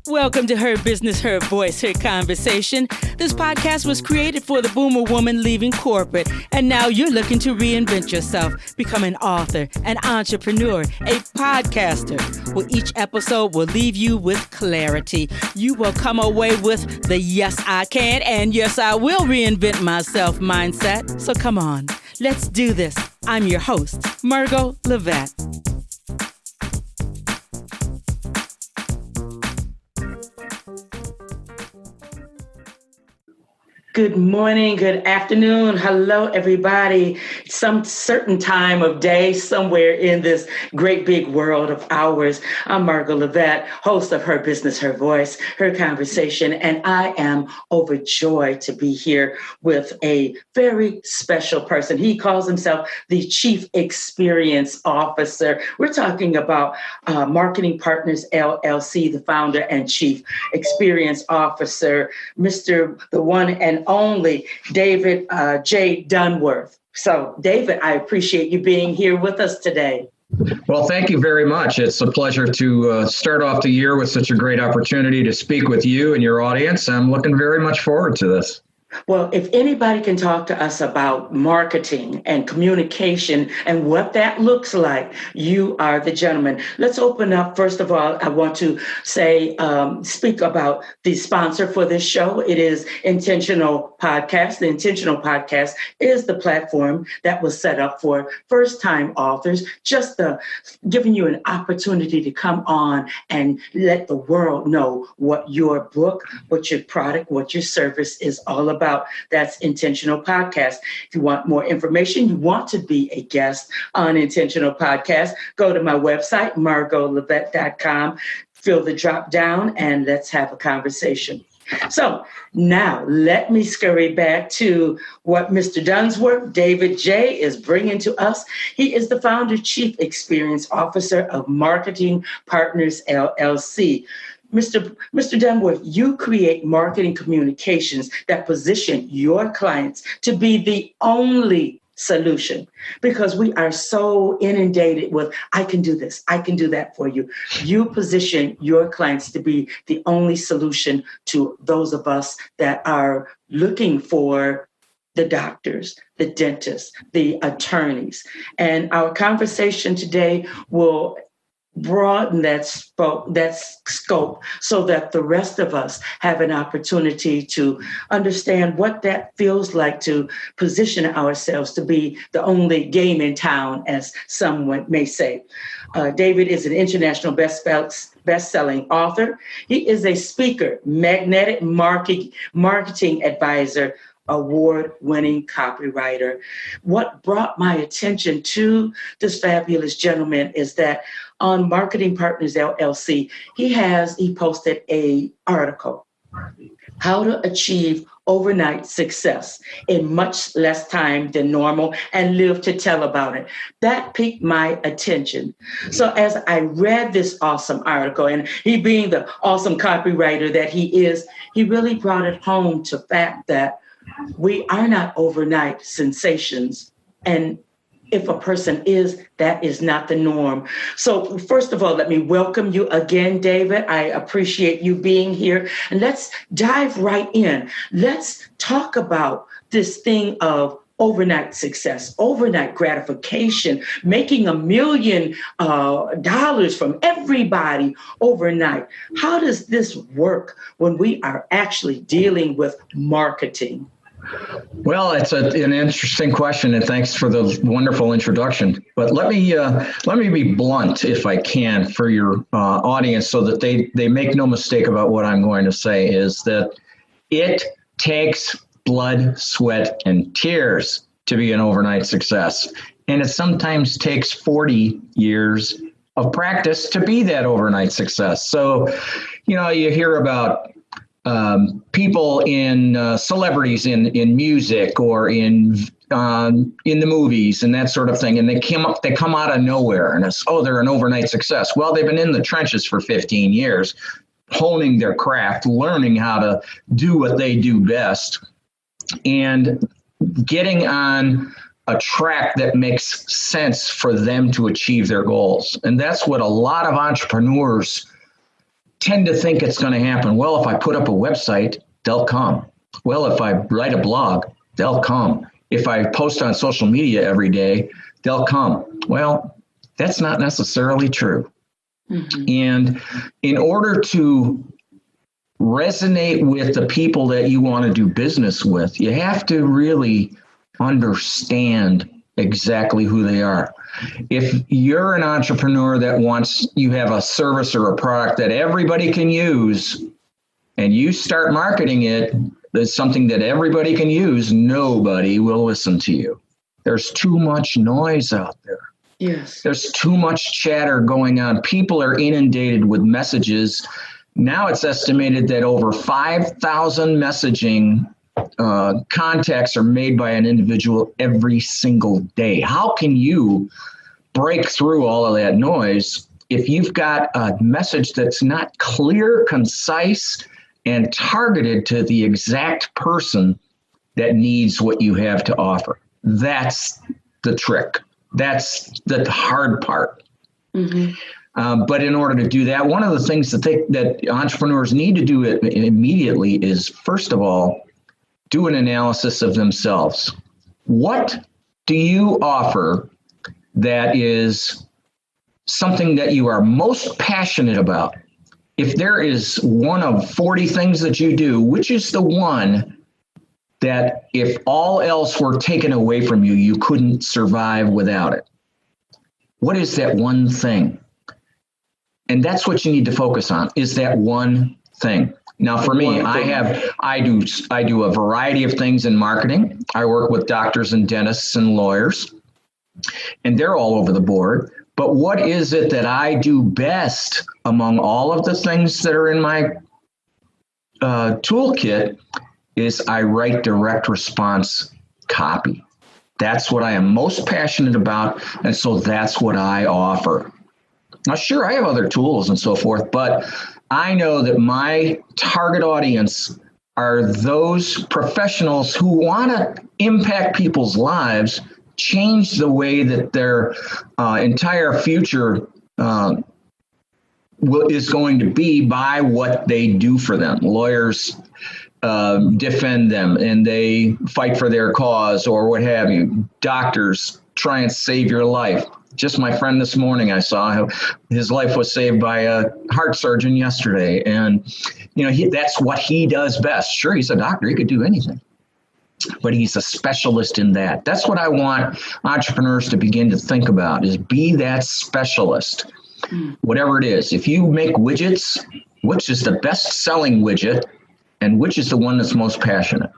Welcome to Her Business, Her Voice, Her Conversation. This podcast was created for the boomer woman leaving corporate, and now you're looking to reinvent yourself, become an author, an entrepreneur, a podcaster. Well, each episode will leave you with clarity. You will come away with the yes, I can and yes, I will reinvent myself mindset. So come on, let's do this. I'm your host, Margot Levette. Good morning, good afternoon. Hello, everybody. Some certain time of day somewhere in this great big world of ours. I'm Margot Levette, host of Her Business, Her Voice, Her Conversation, and I am overjoyed to be here with a very special person. He calls himself the Chief Experience Officer. We're talking about Marketing Partners LLC, the founder and Chief Experience Officer, Mr. the one and only David J Dunworth. So, David, I appreciate you being here with us today. Well, thank you very much. It's a pleasure to start off the year with such a great opportunity to speak with you and your audience. I'm looking very much forward to this. Well, if anybody can talk to us about marketing and communication and what that looks like, you are the gentleman. Let's open up. First of all, I want to say, speak about the sponsor for this show. It is Intentional Podcast. The Intentional Podcast is the platform that was set up for first-time authors, just giving you an opportunity to come on and let the world know what your book, what your product, what your service is all about. That's Intentional Podcast. If you want more information, you want to be a guest on Intentional Podcast, go to my website, margotlevette.com, fill the drop down, and let's have a conversation. So now let me scurry back to what Mr. Dunworth, David J, is bringing to us. He is the founder, Chief Experience Officer of Marketing Partners LLC. Mr. Dunworth, you create marketing communications that position your clients to be the only solution, because we are so inundated with, I can do this, I can do that for you. You position your clients to be the only solution to those of us that are looking for the doctors, the dentists, the attorneys. And our conversation today will broaden that scope so that the rest of us have an opportunity to understand what that feels like to position ourselves to be the only game in town, as someone may say. David is an international best-selling author. He is a speaker, magnetic marketing advisor, award-winning copywriter. What brought my attention to this fabulous gentleman is that on Marketing Partners LLC, he posted an article, How to Achieve Overnight Success in Much Less Time Than Normal and Live to Tell About It. That piqued my attention. So as I read this awesome article, and he being the awesome copywriter that he is, he really brought it home to the fact that we are not overnight sensations. And if a person is, that is not the norm. So first of all, let me welcome you again, David. I appreciate you being here. And let's dive right in. Let's talk about this thing of overnight success, overnight gratification, making $1 million from everybody overnight. How does this work when we are actually dealing with marketing? Well, it's an interesting question, and thanks for the wonderful introduction. But let me be blunt, if I can, for your audience, so that they make no mistake about what I'm going to say. Is that it takes blood, sweat, and tears to be an overnight success, and it sometimes takes 40 years of practice to be that overnight success. So, you hear about people in celebrities in music or in the movies and that sort of thing, and they come out of nowhere, and they're an overnight success. Well, they've been in the trenches for 15 years, honing their craft, learning how to do what they do best, and getting on a track that makes sense for them to achieve their goals. And that's what a lot of entrepreneurs tend to think it's going to happen. Well, if I put up a website, they'll come. Well, if I write a blog, they'll come. If I post on social media every day, they'll come. Well, that's not necessarily true. Mm-hmm. And in order to resonate with the people that you want to do business with, you have to really understand exactly who they are. If you're an entrepreneur that you have a service or a product that everybody can use, and you start marketing it as something that everybody can use, nobody will listen to you. There's too much noise out there. Yes. There's too much chatter going on. People are inundated with messages. Now it's estimated that over 5,000 messaging contacts are made by an individual every single day. How can you break through all of that noise if you've got a message that's not clear, concise, and targeted to the exact person that needs what you have to offer? That's the trick. That's the hard part. Mm-hmm. But in order to do that, one of the things that entrepreneurs need to do immediately is, first of all, do an analysis of themselves. What do you offer that is something that you are most passionate about? If there is one of 40 things that you do, which is the one that if all else were taken away from you, you couldn't survive without it? What is that one thing? And that's what you need to focus on, is that one thing. Now, for me, I do a variety of things in marketing. I work with doctors and dentists and lawyers, and they're all over the board. But what is it that I do best among all of the things that are in my toolkit is I write direct response copy. That's what I am most passionate about, and so that's what I offer. Now, sure, I have other tools and so forth, but I know that my target audience are those professionals who want to impact people's lives, change the way that their entire future is going to be by what they do for them. Lawyers defend them and they fight for their cause or what have you. Doctors try and save your life. Just my friend this morning, I saw his life was saved by a heart surgeon yesterday. And, that's what he does best. Sure, he's a doctor. He could do anything. But he's a specialist in that. That's what I want entrepreneurs to begin to think about, is be that specialist. Whatever it is. If you make widgets, which is the best selling widget and which is the one that's most passionate?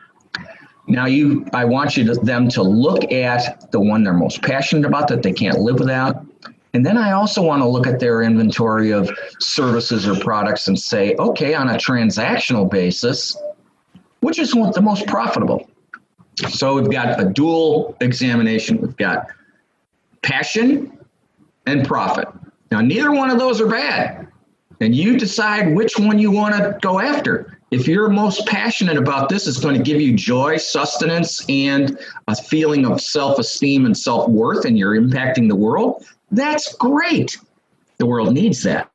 Now, I want them to look at the one they're most passionate about that they can't live without. And then I also want to look at their inventory of services or products and say, okay, on a transactional basis, which is the most profitable? So we've got a dual examination. We've got passion and profit. Now, neither one of those are bad. And you decide which one you want to go after. If you're most passionate about this, it's going to give you joy, sustenance, and a feeling of self-esteem and self-worth, and you're impacting the world. That's great. The world needs that.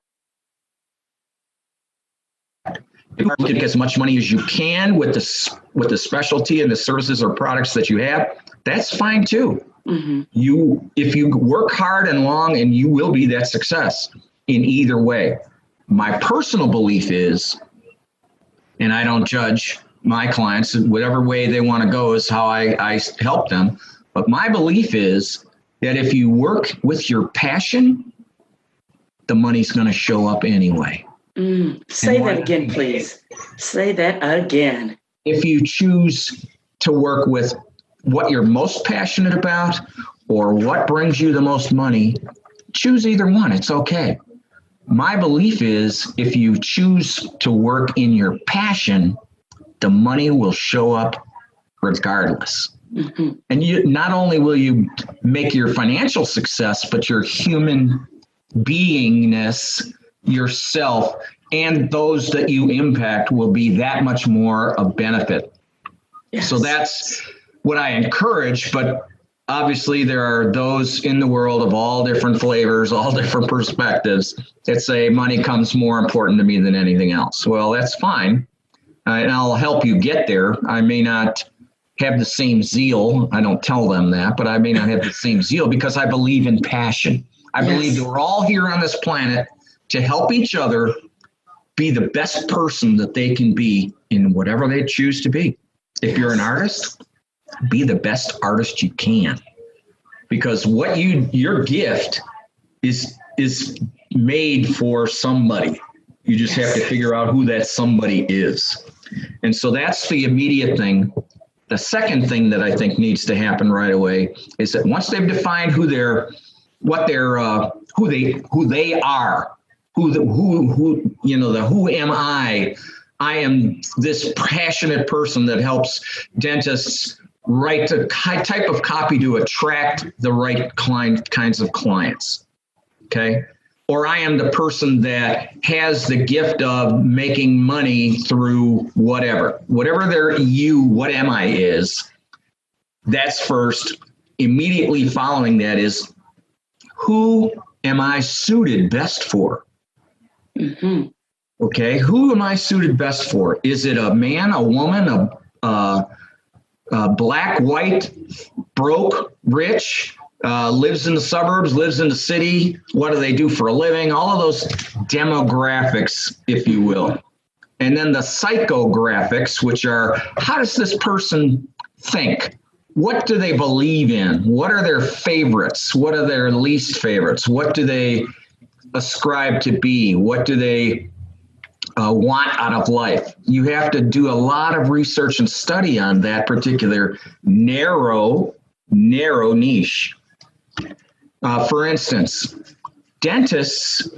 You get as much money as you can with the specialty and the services or products that you have. That's fine too. Mm-hmm. If you work hard and long, and you will be that success in either way. My personal belief is, and I don't judge my clients, whatever way they want to go is how I help them. But my belief is that if you work with your passion, the money's going to show up anyway. Say that again, please. Say that again. If you choose to work with what you're most passionate about or what brings you the most money, choose either one. It's okay. My belief is if you choose to work in your passion, the money will show up regardless. Mm-hmm. And not only will you make your financial success, but your human beingness, yourself, and those that you impact will be that much more of benefit. Yes. So that's what I encourage, but obviously there are those in the world of all different flavors, all different perspectives that say money comes more important to me than anything else. Well, that's fine. And I'll help you get there. I may not have the same zeal. I don't tell them that, but I may not have the same zeal because I believe in passion. I believe that we're all here on this planet to help each other be the best person that they can be in whatever they choose to be. If you're an artist, be the best artist you can, because your gift is made for somebody. You just have to figure out who that somebody is. And so that's the immediate thing. The second thing that I think needs to happen right away is that once they've defined who they are, who am I? I am this passionate person that helps dentists write the type of copy to attract the right kinds of clients. Okay. Or I am the person that has the gift of making money through whatever their what am I is. That's first. Immediately following that is, who am I suited best for? Mm-hmm. Okay. Who am I suited best for? Is it a man, a woman, a black, white, broke, rich, lives in the suburbs, lives in the city? What do they do for a living? All of those demographics, if you will. And then the psychographics, which are, how does this person think? What do they believe in? What are their favorites? What are their least favorites? What do they ascribe to be? What do they want out of life? You have to do a lot of research and study on that particular narrow niche. For instance, dentists,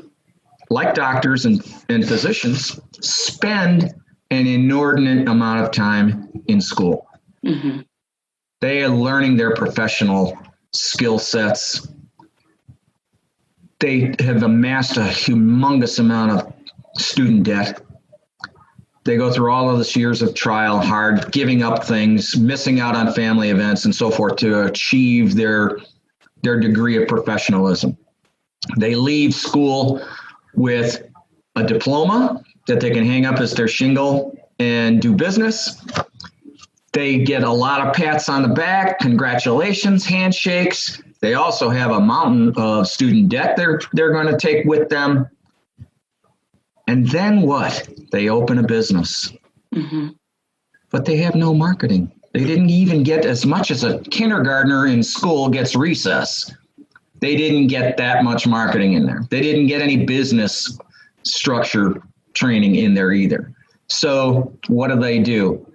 like doctors and physicians, spend an inordinate amount of time in school. Mm-hmm. They are learning their professional skill sets. They have amassed a humongous amount of student debt. They go through all of this years of trial, hard, giving up things, missing out on family events and so forth to achieve their degree of professionalism. They leave school with a diploma that they can hang up as their shingle and do business. They get a lot of pats on the back, congratulations, handshakes. They also have a mountain of student debt they're going to take with them. And then what? They open a business. Mm-hmm. But they have no marketing. They didn't even get as much as a kindergartner in school gets recess. They didn't get that much marketing in there. They didn't get any business structure training in there either. So what do?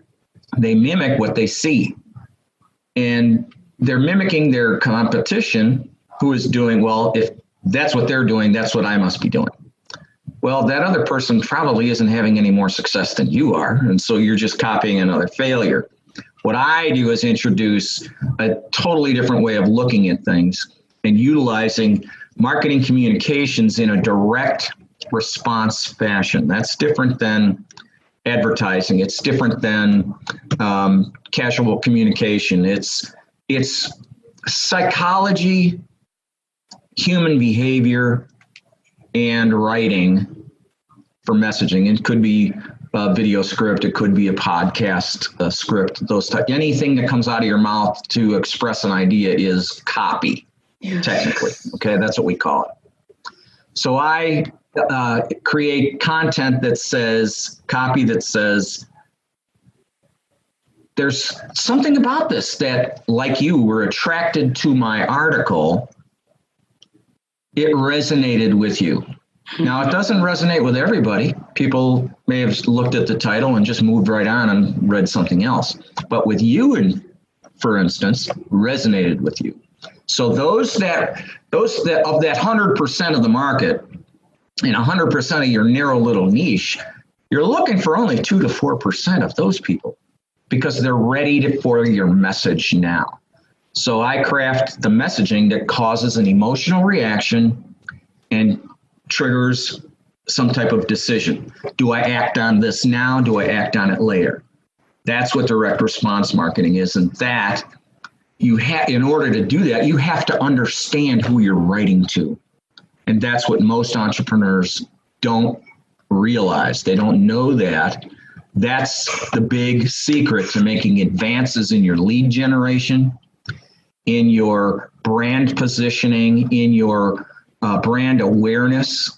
They mimic what they see. And they're mimicking their competition, who is doing, well, if that's what they're doing, that's what I must be doing. Well, that other person probably isn't having any more success than you are. And so you're just copying another failure. What I do is introduce a totally different way of looking at things and utilizing marketing communications in a direct response fashion. That's different than advertising. It's different than casual communication. It's psychology, human behavior, and writing for messaging. It could be a video script. It could be a podcast script. Anything that comes out of your mouth to express an idea is copy, technically. Okay, that's what we call it. So I create content that says, copy that says, there's something about this that, like you, were attracted to my article. It resonated with you. Now, it doesn't resonate with everybody. People may have looked at the title and just moved right on and read something else. But with you, for instance, resonated with you. So those that of that 100% of the market and 100% of your narrow little niche, you're looking for only 2 to 4% of those people because they're ready for your message now. So I craft the messaging that causes an emotional reaction and triggers some type of decision. Do I act on this now? Do I act on it later? That's what direct response marketing is. And that in order to do that, you have to understand who you're writing to. And that's what most entrepreneurs don't realize. They don't know that. That's the big secret to making advances in your lead generation, in your brand positioning, in your brand awareness.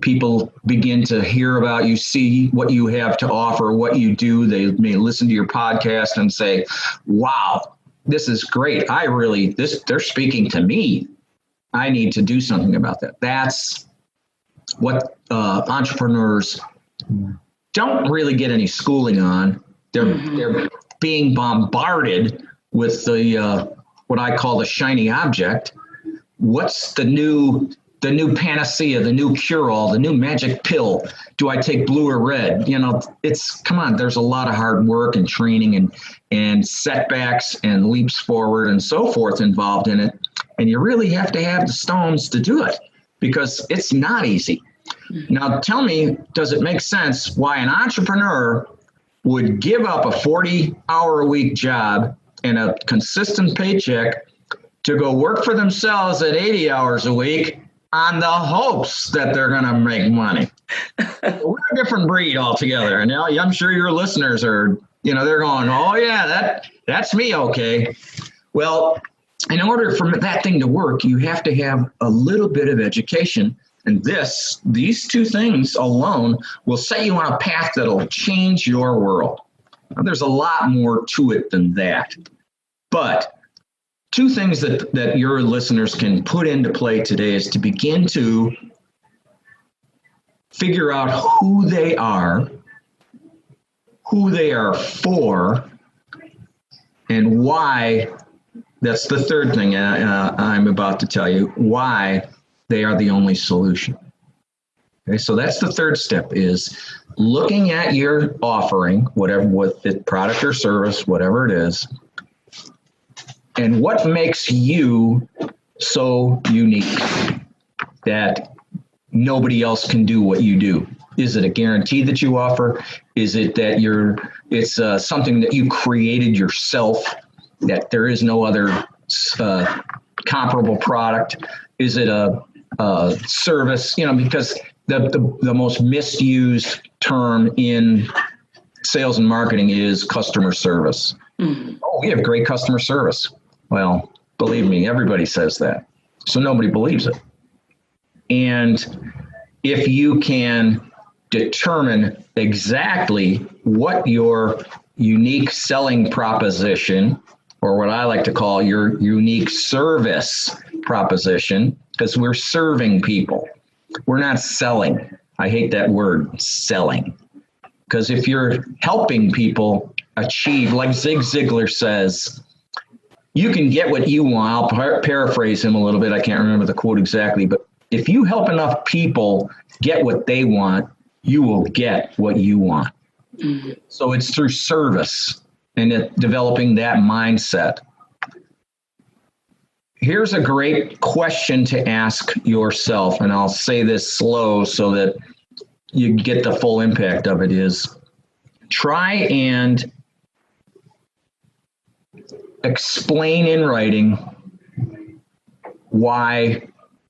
People begin to hear about you, see what you have to offer, what you do. They may listen to your podcast and say, wow, this is great. They're speaking to me. I need to do something about that. That's what entrepreneurs don't really get any schooling on. They're being bombarded with the what I call the shiny object. What's the new panacea, the new cure-all, the new magic pill? Do I take blue or red? Come on, there's a lot of hard work and training and setbacks and leaps forward and so forth involved in it. And you really have to have the stones to do it, because it's not easy. Now, tell me, does it make sense why an entrepreneur would give up a 40-hour-a-week job and a consistent paycheck to go work for themselves at 80 hours a week on the hopes that they're going to make money? We're a different breed altogether. And now I'm sure your listeners are, they're going, oh yeah, that's me. Okay. Well, in order for that thing to work, you have to have a little bit of education. And these two things alone will set you on a path that'll change your world. Now, there's a lot more to it than that. But two things that your listeners can put into play today is to begin to figure out who they are for, and why. That's the third thing I'm about to tell you, why they are the only solution. Okay, so that's the third step, is looking at your offering, whatever, with the product or service, whatever it is, and what makes you so unique that nobody else can do what you do. Is it a guarantee that you offer? Is it that it's something that you created yourself, that there is no other comparable product? Is it a service? Because the most misused term in sales and marketing is customer service. Mm-hmm. Oh, we have great customer service. Well, believe me, everybody says that. So nobody believes it. And if you can determine exactly what your unique selling proposition, or what I like to call your unique service proposition, because we're serving people. We're not selling. I hate that word, selling. Because if you're helping people achieve, like Zig Ziglar says, you can get what you want. I'll paraphrase him a little bit. I can't remember the quote exactly, but if you help enough people get what they want, you will get what you want. Mm-hmm. So it's through service and developing that mindset. Here's a great question to ask yourself, and I'll say this slow so that you get the full impact of it, is try and explain in writing why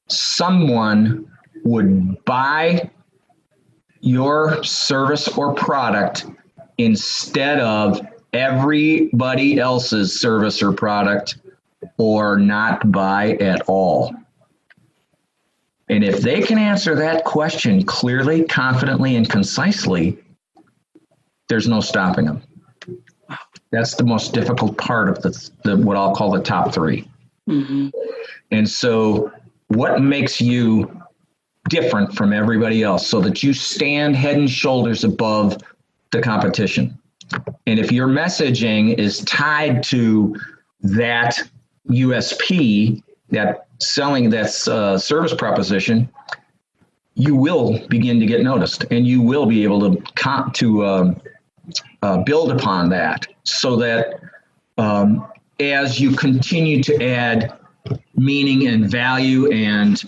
someone would buy your service or product instead of everybody else's service or product, or not buy at all. And if they can answer that question clearly, confidently, and concisely, there's no stopping them. That's the most difficult part of the what I'll call the top three. Mm-hmm. And so what makes you different from everybody else so that you stand head and shoulders above the competition? And if your messaging is tied to that USP, that selling, that service proposition, you will begin to get noticed, and you will be able to build upon that, so that as you continue to add meaning and value and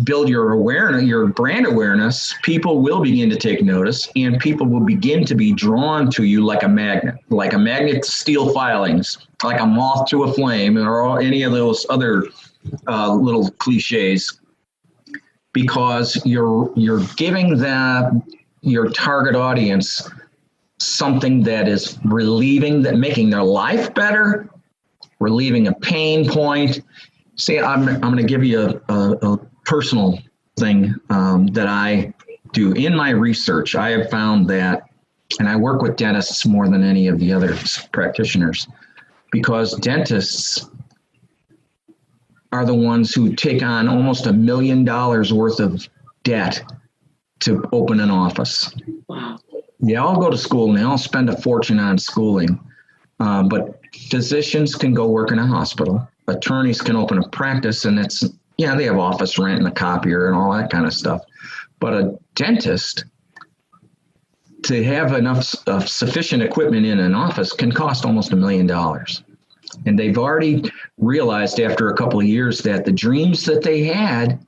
build your awareness, your brand awareness, people will begin to take notice, and people will begin to be drawn to you like a magnet to steel filings, like a moth to a flame, or any of those other little cliches, because you're giving your target audience something that is relieving, that making their life better, relieving a pain point. See, I'm going to give you a personal thing that I do. In my research, I have found that, and I work with dentists more than any of the other practitioners, because dentists are the ones who take on almost $1 million worth of debt to open an office. Wow. They all go to school and they all spend a fortune on schooling, but physicians can go work in a hospital. Attorneys can open a practice, and they have office rent and a copier and all that kind of stuff. But a dentist, to have enough sufficient equipment in an office, can cost almost $1 million. And they've already realized after a couple of years that the dreams that they had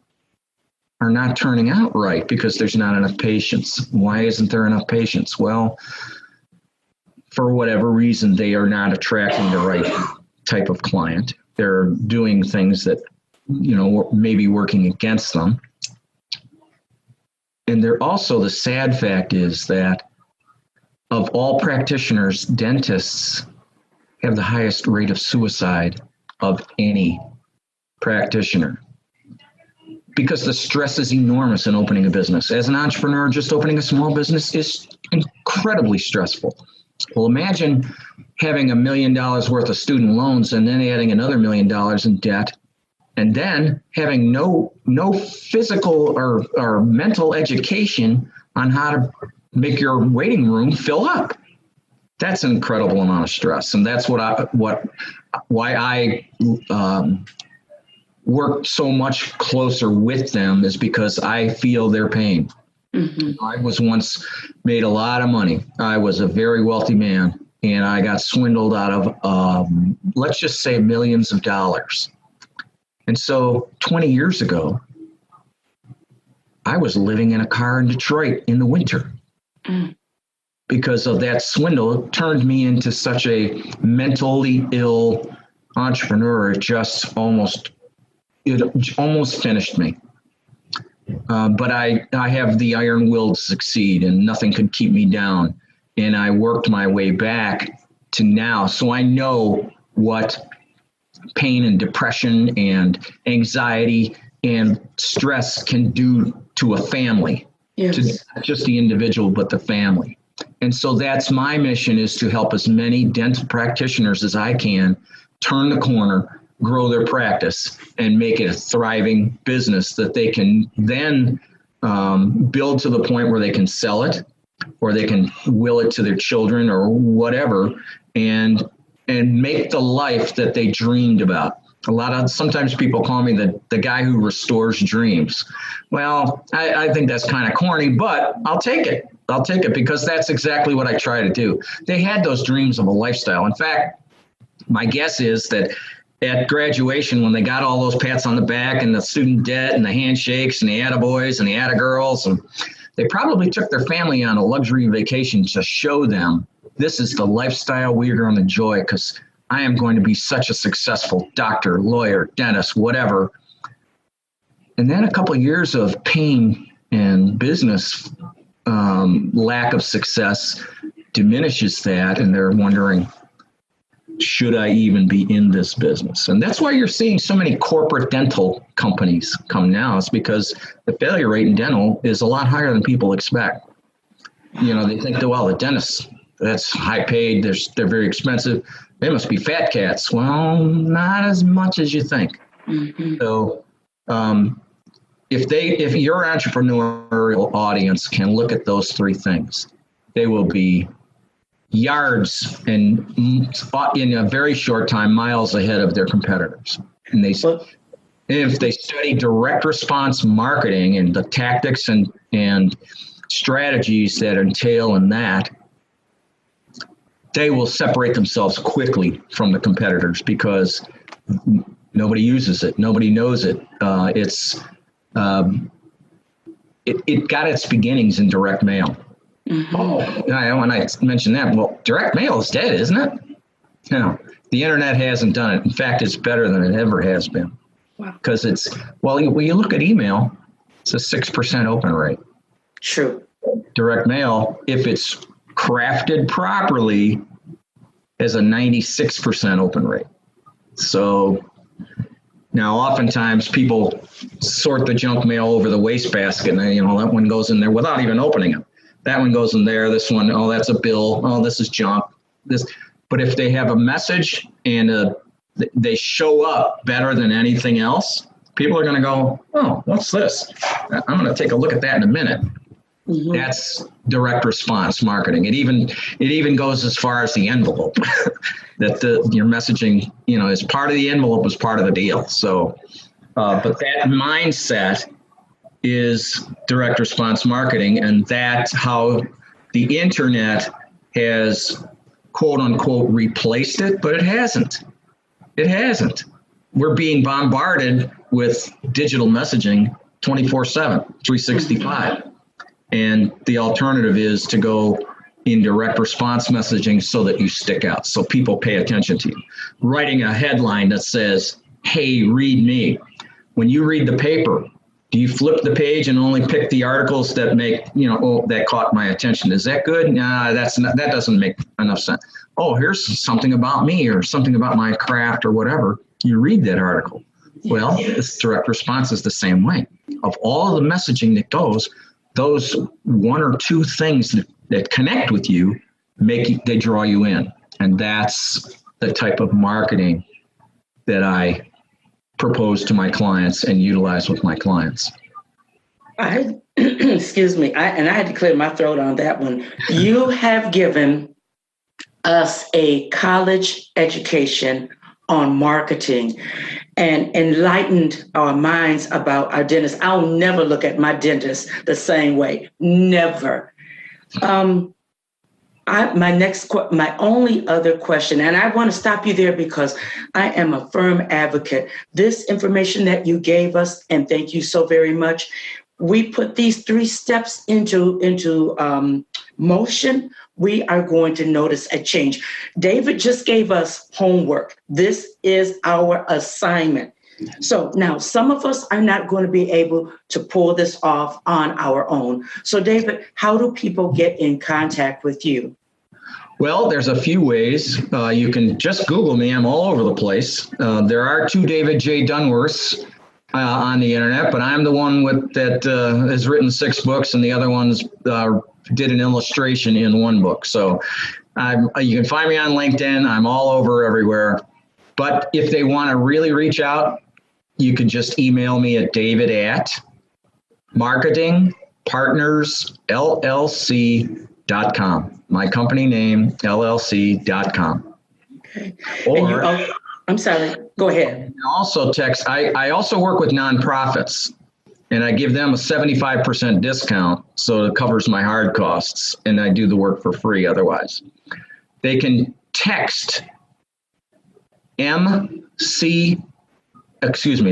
are not turning out right because there's not enough patients. Why isn't there enough patients? Well, for whatever reason, they are not attracting the right type of client. They're doing things that, may be working against them. And they're also, the sad fact is that of all practitioners, dentists have the highest rate of suicide of any practitioner, because the stress is enormous in opening a business. As an entrepreneur, just opening a small business is incredibly stressful. Well, imagine having $1 million worth of student loans and then adding another $1 million in debt, and then having no physical or mental education on how to make your waiting room fill up. That's an incredible amount of stress, and that's why I work so much closer with them, is because I feel their pain. Mm-hmm. I was once made a lot of money. I was a very wealthy man, and I got swindled out of, let's just say, millions of dollars. And so 20 years ago, I was living in a car in Detroit in the winter. Mm. Because of that swindle, it turned me into such a mentally ill entrepreneur. It almost finished me. But I have the iron will to succeed, and nothing could keep me down. And I worked my way back to now. So I know what pain and depression and anxiety and stress can do to a family, yes. To not just the individual, but the family. And so that's my mission, is to help as many dental practitioners as I can turn the corner, grow their practice, and make it a thriving business that they can then build to the point where they can sell it, or they can will it to their children or whatever, and make the life that they dreamed about. Sometimes people call me the guy who restores dreams. Well, I think that's kind of corny, but I'll take it. I'll take it, because that's exactly what I try to do. They had those dreams of a lifestyle. In fact, my guess is that at graduation, when they got all those pats on the back and the student debt and the handshakes and the attaboys and the attagirls, and they probably took their family on a luxury vacation to show them, this is the lifestyle we are going to enjoy, because I am going to be such a successful doctor, lawyer, dentist, whatever. And then a couple of years of pain and business lack of success diminishes that, and they're wondering, should I even be in this business? And that's why you're seeing so many corporate dental companies come now. It's because the failure rate in dental is a lot higher than people expect. They think, well, the dentists, that's high paid, they're very expensive, they must be fat cats. Well, not as much as you think. Mm-hmm. So if your entrepreneurial audience can look at those three things, they will be yards and in a very short time, miles ahead of their competitors. And if they study direct response marketing and the tactics and strategies that entail in that, they will separate themselves quickly from the competitors, because Nobody uses it. Nobody knows it. It got its beginnings in direct mail. Mm-hmm. When I mentioned that, well, direct mail is dead, isn't it? No, the internet hasn't done it. In fact, it's better than it ever has been. Wow. Because when you look at email, it's a 6% open rate. True. Direct mail, if it's crafted properly, has a 96% open rate. So now oftentimes people sort the junk mail over the wastebasket, and that one goes in there without even opening it. That one goes in there. This one, oh, that's a bill. Oh, this is junk. But if they have a message and they show up better than anything else, people are going to go, oh, what's this? I'm going to take a look at that in a minute. Mm-hmm. That's direct response marketing. It even goes as far as the envelope that your messaging, is part of the envelope, is part of the deal. So, but that mindset is direct response marketing, and that's how the internet has, quote unquote, replaced it, but it hasn't. It hasn't. We're being bombarded with digital messaging 24/7, 365. And the alternative is to go in direct response messaging so that you stick out, so people pay attention to you. Writing a headline that says, hey, read me. When you read the paper, do you flip the page and only pick the articles that make, that caught my attention? Is that good? Nah, that doesn't make enough sense. Oh, here's something about me or something about my craft or whatever. You read that article. Well, this direct response is the same way. Of all of the messaging that goes, those one or two things that connect with you they draw you in. And that's the type of marketing that I propose to my clients and utilize with my clients. Excuse me, I had to clear my throat on that one. You have given us a college education on marketing and enlightened our minds about our dentist. I'll never look at my dentist the same way. Never. My only other question, and I want to stop you there because I am a firm advocate. This information that you gave us, and thank you so very much, we put these 3 steps into motion, we are going to notice a change. David just gave us homework. This is our assignment. So now some of us are not going to be able to pull this off on our own. So David, how do people get in contact with you? Well, there's a few ways. You can just Google me. I'm all over the place. There are 2 David J Dunworths on the internet, but I'm the one that has written 6 books, and the other ones did an illustration in 1 book. So you can find me on LinkedIn. I'm all over everywhere. But if they want to really reach out, you can just email me at david@marketingpartnersllc.com. My company name, llc.com. Okay. I'm sorry, go ahead. Also text, I also work with nonprofits, and I give them a 75% discount, so it covers my hard costs, and I do the work for free otherwise. They can text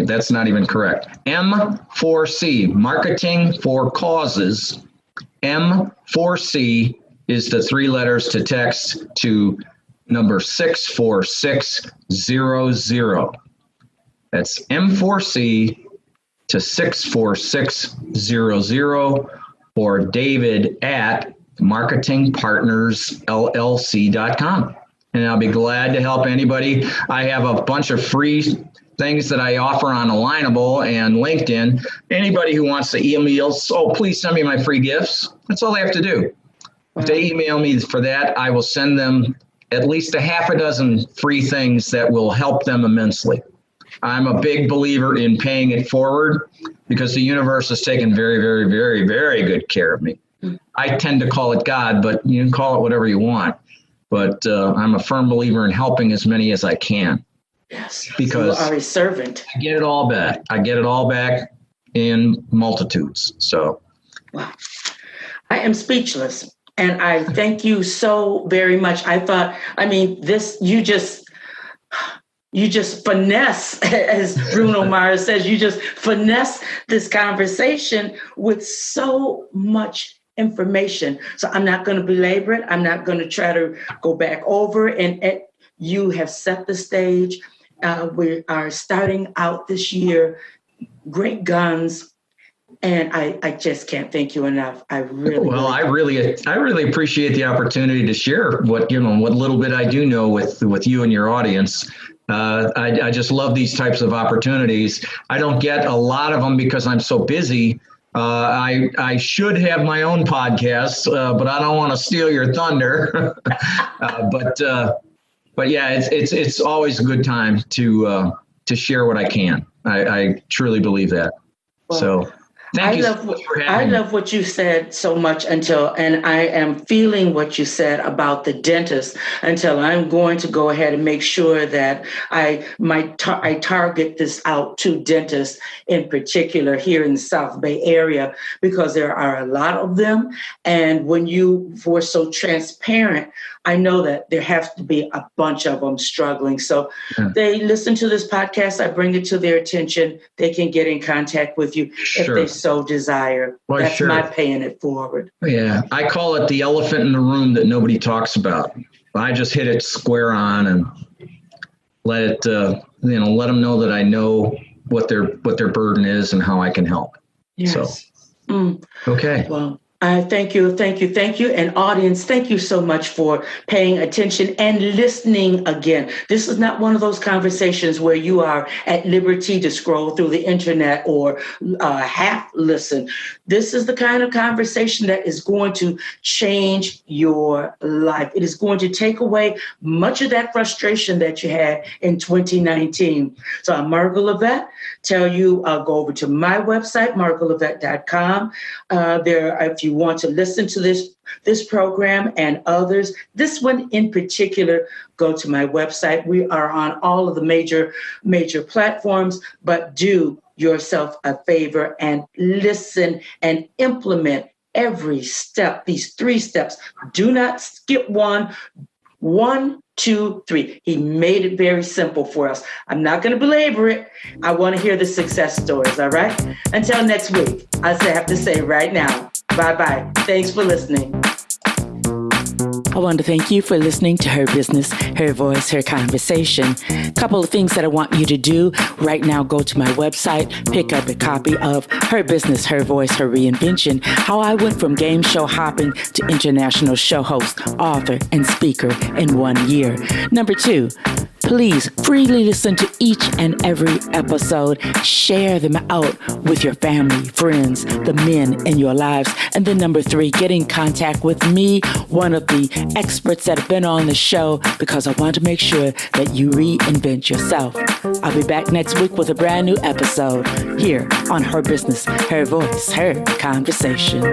that's not even correct. M4C, Marketing for Causes. M4C is the 3 letters to text to number 64600. That's M4C to 64600, or david@marketingpartnersllc.com. And I'll be glad to help anybody. I have a bunch of free things that I offer on Alignable and LinkedIn. Anybody who wants to email, please send me my free gifts. That's all they have to do. If they email me for that, I will send them at least a half a dozen free things that will help them immensely. I'm a big believer in paying it forward because the universe has taken very, very, very, very good care of me. I tend to call it God, but you can call it whatever you want. But I'm a firm believer in helping as many as I can. Yes, because you are a servant. I get it all back. I get it all back in multitudes. So, wow. I am speechless. And I thank you so very much. You just finesse, as Bruno Mars says, you just finesse this conversation with so much information. So I'm not going to belabor it. I'm not going to try to go back over. And you have set the stage. We are starting out this year, great guns. And I just can't thank you enough. I really appreciate the opportunity to share what little bit I do know with you and your audience. I just love these types of opportunities. I don't get a lot of them because I'm so busy. I should have my own podcast, but I don't want to steal your thunder. But yeah, it's always a good time to share what I can. I truly believe that. Well, so. I love what you said so much and I am feeling what you said about the dentist until I'm going to go ahead and make sure that I target this out to dentists in particular here in the South Bay area, because there are a lot of them. And when you were so transparent, I know that there has to be a bunch of them struggling. So they listen to this podcast. I bring it to their attention. They can get in contact with you if they so desire. Well, that's my paying it forward. Yeah. I call it the elephant in the room that nobody talks about. I just hit it square on and let it, let them know that I know what their burden is and how I can help. Yes. So, okay. Well, I thank you. And audience, thank you so much for paying attention and listening again. This is not one of those conversations where you are at liberty to scroll through the internet or half listen. This is the kind of conversation that is going to change your life. It is going to take away much of that frustration that you had in 2019. So I'm Margot Levette. Tell you, go over to my website, margolevette.com. If you want to listen to this program and others, this one in particular, go to my website. We are on all of the major platforms, but do yourself a favor and listen and implement every step, these 3 steps. Do not skip one. 1, 2, 3. He made it very simple for us. I'm not going to belabor it. I want to hear the success stories, all right? Until next week, I have to say right now, bye-bye. Thanks for listening. I want to thank you for listening to Her Business, Her Voice, Her Conversation. A couple of things that I want you to do right now. Go to my website, pick up a copy of Her Business, Her Voice, Her Reinvention, how I went from game show hopping to international show host, author, and speaker in 1 year. Number 2, please freely listen to each and every episode. Share them out with your family, friends, the men in your lives. And then number 3, get in contact with me, one of the experts that have been on the show, because I want to make sure that you reinvent yourself. I'll be back next week with a brand new episode here on Her Business, Her Voice, Her Conversation.